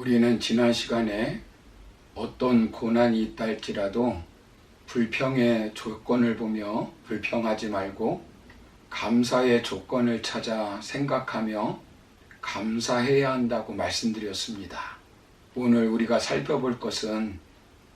우리는 지난 시간에 어떤 고난이 있다 할지라도 불평의 조건을 보며 불평하지 말고 감사의 조건을 찾아 생각하며 감사해야 한다고 말씀드렸습니다. 오늘 우리가 살펴볼 것은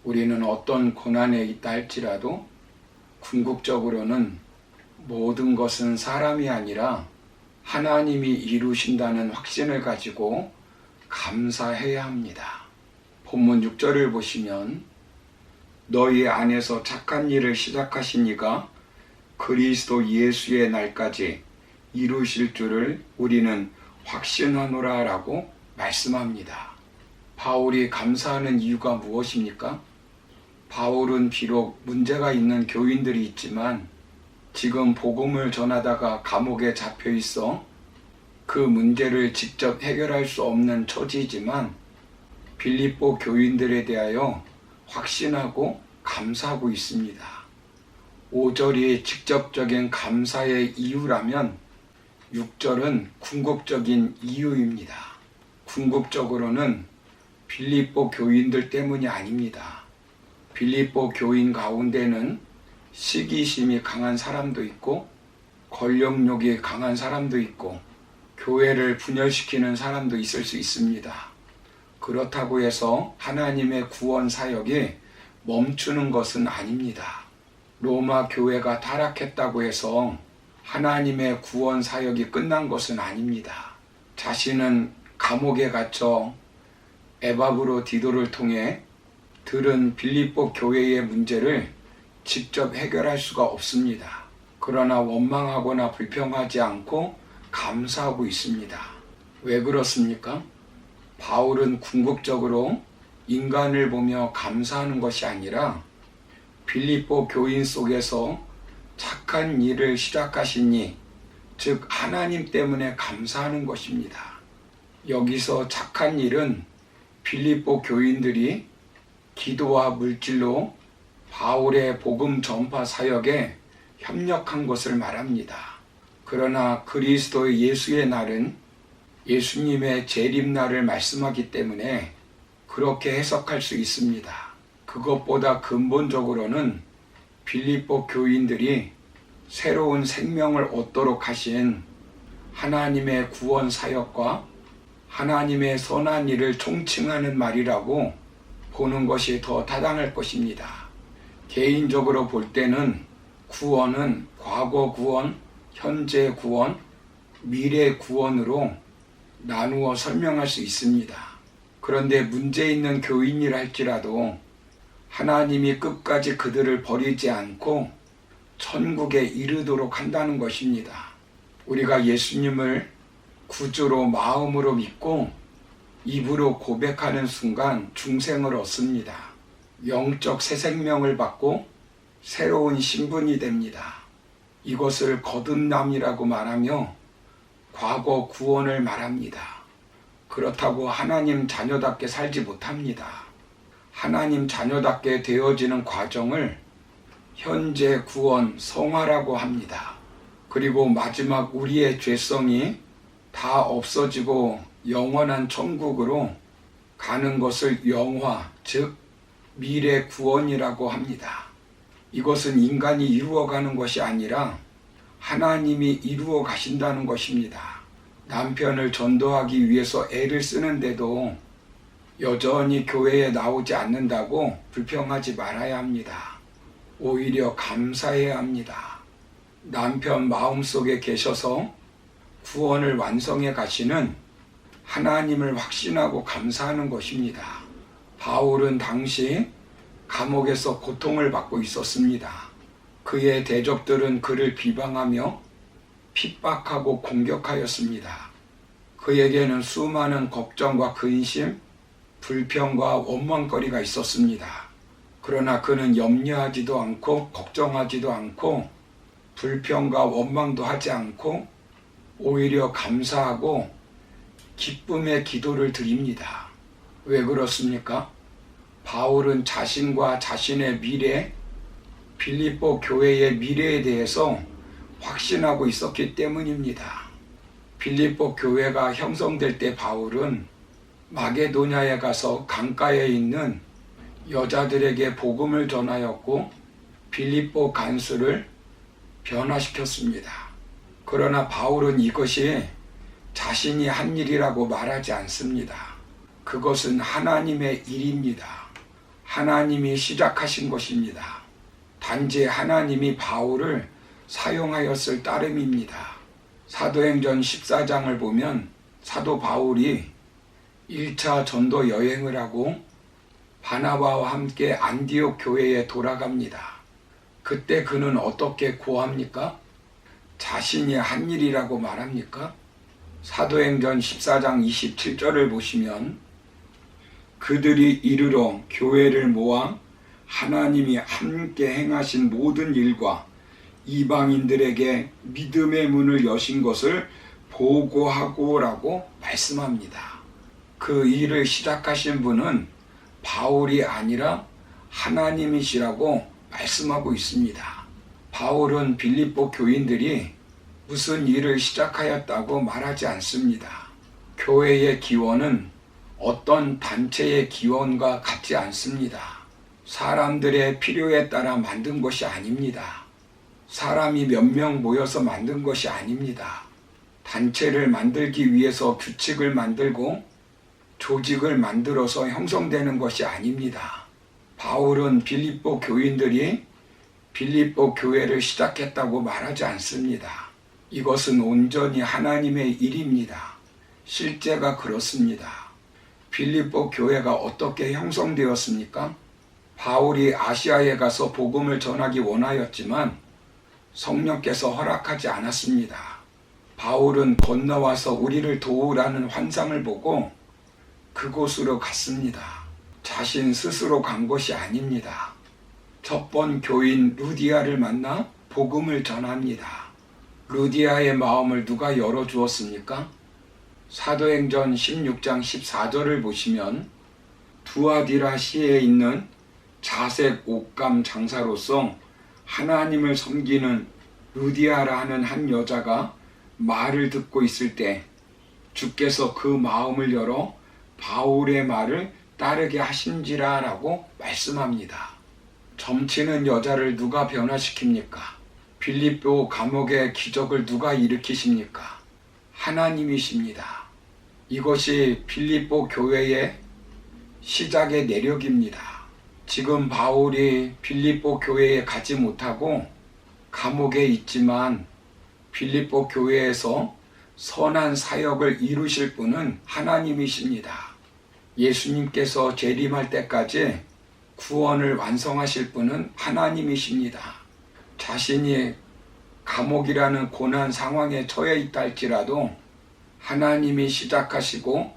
우리는 어떤 고난에 있다 할지라도 궁극적으로는 모든 것은 사람이 아니라 하나님이 이루신다는 확신을 가지고 감사해야 합니다. 본문 6절을 보시면 너희 안에서 착한 일을 시작하신 이가 그리스도 예수의 날까지 이루실 줄을 우리는 확신하노라 라고 말씀합니다. 바울이 감사하는 이유가 무엇입니까? 바울은 비록 문제가 있는 교인들이 있지만 지금 복음을 전하다가 감옥에 잡혀 있어 그 문제를 직접 해결할 수 없는 처지이지만 빌립보 교인들에 대하여 확신하고 감사하고 있습니다. 5절이 직접적인 감사의 이유라면 6절은 궁극적인 이유입니다. 궁극적으로는 빌립보 교인들 때문이 아닙니다. 빌립보 교인 가운데는 시기심이 강한 사람도 있고 권력욕이 강한 사람도 있고 교회를 분열시키는 사람도 있을 수 있습니다. 그렇다고 해서 하나님의 구원 사역이 멈추는 것은 아닙니다. 로마 교회가 타락했다고 해서 하나님의 구원 사역이 끝난 것은 아닙니다. 자신은 감옥에 갇혀 에바브로디도를 통해 들은 빌립보 교회의 문제를 직접 해결할 수가 없습니다. 그러나 원망하거나 불평하지 않고 감사하고 있습니다. 왜 그렇습니까? 바울은 궁극적으로 인간을 보며 감사하는 것이 아니라 빌립보 교인 속에서 착한 일을 시작하시니 즉 하나님 때문에 감사하는 것입니다. 여기서 착한 일은 빌립보 교인들이 기도와 물질로 바울의 복음 전파 사역에 협력한 것을 말합니다. 그러나 그리스도의 예수의 날은 예수님의 재림날을 말씀하기 때문에 그렇게 해석할 수 있습니다. 그것보다 근본적으로는 빌립보 교인들이 새로운 생명을 얻도록 하신 하나님의 구원 사역과 하나님의 선한 일을 총칭하는 말이라고 보는 것이 더 타당할 것입니다. 개인적으로 볼 때는 구원은 과거 구원, 현재 구원, 미래 구원으로 나누어 설명할 수 있습니다. 그런데 문제 있는 교인이라 할지라도 하나님이 끝까지 그들을 버리지 않고 천국에 이르도록 한다는 것입니다. 우리가 예수님을 구주로 마음으로 믿고 입으로 고백하는 순간 중생을 얻습니다. 영적 새 생명을 받고 새로운 신분이 됩니다. 이것을 거듭남이라고 말하며 과거 구원을 말합니다. 그렇다고 하나님 자녀답게 살지 못합니다. 하나님 자녀답게 되어지는 과정을 현재 구원, 성화라고 합니다. 그리고 마지막 우리의 죄성이 다 없어지고 영원한 천국으로 가는 것을 영화, 즉 미래 구원이라고 합니다. 이것은 인간이 이루어가는 것이 아니라 하나님이 이루어 가신다는 것입니다. 남편을 전도하기 위해서 애를 쓰는데도 여전히 교회에 나오지 않는다고 불평하지 말아야 합니다. 오히려 감사해야 합니다. 남편 마음속에 계셔서 구원을 완성해 가시는 하나님을 확신하고 감사하는 것입니다. 바울은 당시 감옥에서 고통을 받고 있었습니다. 그의 대적들은 그를 비방하며 핍박하고 공격하였습니다. 그에게는 수많은 걱정과 근심, 불평과 원망거리가 있었습니다. 그러나 그는 염려하지도 않고 걱정하지도 않고 불평과 원망도 하지 않고 오히려 감사하고 기쁨의 기도를 드립니다. 왜 그렇습니까? 바울은 자신과 자신의 미래, 빌립보 교회의 미래에 대해서 확신하고 있었기 때문입니다. 빌립보 교회가 형성될 때 바울은 마게도냐에 가서 강가에 있는 여자들에게 복음을 전하였고 빌립보 간수를 변화시켰습니다. 그러나 바울은 이것이 자신이 한 일이라고 말하지 않습니다. 그것은 하나님의 일입니다. 하나님이 시작하신 것입니다. 단지 하나님이 바울을 사용하였을 따름입니다. 사도행전 14장을 보면 사도 바울이 1차 전도 여행을 하고 바나바와 함께 안디옥 교회에 돌아갑니다. 그때 그는 어떻게 고합니까? 자신이 한 일이라고 말합니까? 사도행전 14장 27절을 보시면 그들이 이르러 교회를 모아 하나님이 함께 행하신 모든 일과 이방인들에게 믿음의 문을 여신 것을 보고하고라고 말씀합니다. 그 일을 시작하신 분은 바울이 아니라 하나님이시라고 말씀하고 있습니다. 바울은 빌립보 교인들이 무슨 일을 시작하였다고 말하지 않습니다. 교회의 기원은 어떤 단체의 기원과 같지 않습니다. 사람들의 필요에 따라 만든 것이 아닙니다. 사람이 몇 명 모여서 만든 것이 아닙니다. 단체를 만들기 위해서 규칙을 만들고 조직을 만들어서 형성되는 것이 아닙니다. 바울은 빌립보 교인들이 빌립보 교회를 시작했다고 말하지 않습니다. 이것은 온전히 하나님의 일입니다. 실제가 그렇습니다. 빌립보 교회가 어떻게 형성되었습니까? 바울이 아시아에 가서 복음을 전하기 원하였지만 성령께서 허락하지 않았습니다. 바울은 건너와서 우리를 도우라는 환상을 보고 그곳으로 갔습니다. 자신 스스로 간 것이 아닙니다. 첫 번 교인 루디아를 만나 복음을 전합니다. 루디아의 마음을 누가 열어주었습니까? 사도행전 16장 14절을 보시면 두아디라시에 있는 자색 옷감 장사로서 하나님을 섬기는 루디아라 하는 한 여자가 말을 듣고 있을 때 주께서 그 마음을 열어 바울의 말을 따르게 하신지라 라고 말씀합니다. 점치는 여자를 누가 변화시킵니까? 빌립보 감옥의 기적을 누가 일으키십니까? 하나님이십니다. 이것이 빌립보 교회의 시작의 내력입니다. 지금 바울이 빌립보 교회에 가지 못하고 감옥에 있지만 빌립보 교회에서 선한 사역을 이루실 분은 하나님이십니다. 예수님께서 재림할 때까지 구원을 완성하실 분은 하나님이십니다. 자신이 감옥이라는 고난 상황에 처해 있다 할지라도 하나님이 시작하시고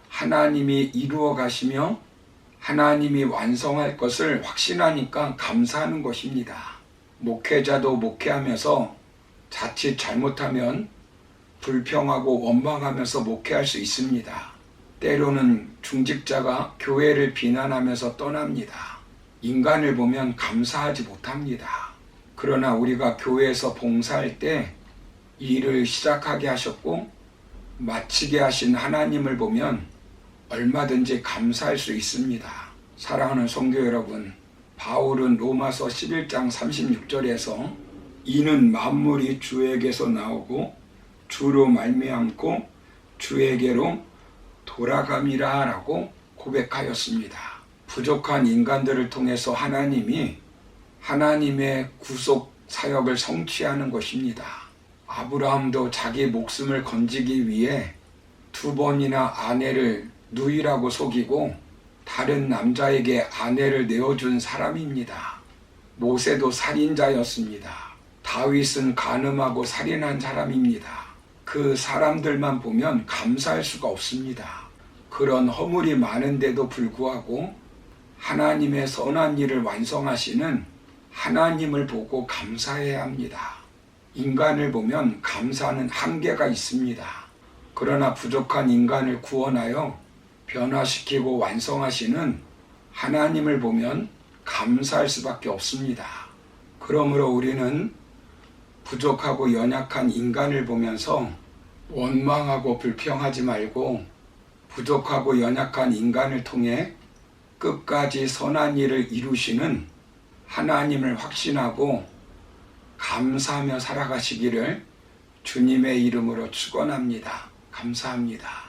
하나님이 이루어 가시며 하나님이 완성할 것을 확신하니까 감사하는 것입니다. 목회자도 목회하면서 자칫 잘못하면 불평하고 원망하면서 목회할 수 있습니다. 때로는 중직자가 교회를 비난하면서 떠납니다. 인간을 보면 감사하지 못합니다. 그러나 우리가 교회에서 봉사할 때 일을 시작하게 하셨고 마치게 하신 하나님을 보면 얼마든지 감사할 수 있습니다. 사랑하는 성도 여러분, 바울은 로마서 11장 36절에서 이는 만물이 주에게서 나오고 주로 말미암고 주에게로 돌아감이라 라고 고백하였습니다. 부족한 인간들을 통해서 하나님이 하나님의 구속 사역을 성취하는 것입니다. 아브라함도 자기 목숨을 건지기 위해 2번이나 아내를 누이라고 속이고 다른 남자에게 아내를 내어준 사람입니다. 모세도 살인자였습니다. 다윗은 간음하고 살인한 사람입니다. 그 사람들만 보면 감사할 수가 없습니다. 그런 허물이 많은데도 불구하고 하나님의 선한 일을 완성하시는 하나님을 보고 감사해야 합니다. 인간을 보면 감사는 한계가 있습니다. 그러나 부족한 인간을 구원하여 변화시키고 완성하시는 하나님을 보면 감사할 수밖에 없습니다. 그러므로 우리는 부족하고 연약한 인간을 보면서 원망하고 불평하지 말고 부족하고 연약한 인간을 통해 끝까지 선한 일을 이루시는 하나님을 확신하고 감사하며 살아가시기를 주님의 이름으로 축원합니다. 감사합니다.